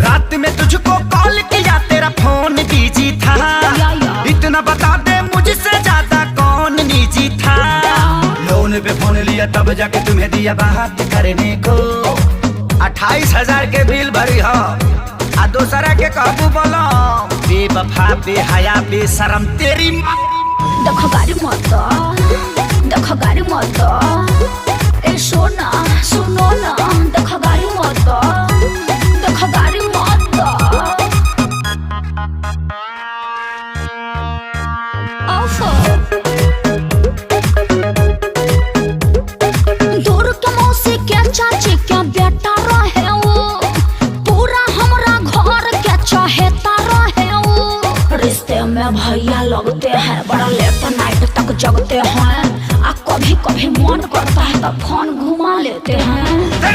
रात में तुझको कॉल किया तेरा फोन बिजी था, इतना बता दे मुझसे ज्यादा कौन निजी था। लोन पे फोन लिया तब जाके तुम्हें दिया बात करने को, 28,000 के बिल भरी हो आ दूसरा के काबू बोलो। बेवफा बेहया बेशरम तेरी माँ। देखो गाड़ी मत, देखो गाड़ी मत, ए सोना सुनो ना, देखो गाड़ी मत, देखो गाड़ी मत। दूर के मौसी के चाची के बेटा रहे वो, पूरा हमरा घर के चहेता रहे वो। रिश्ते में भैया लगते हैं, बड़ा लेट नाइट तक जगते हैं, आ कभी कभी मन करता है तो फोन घुमा लेते हैं।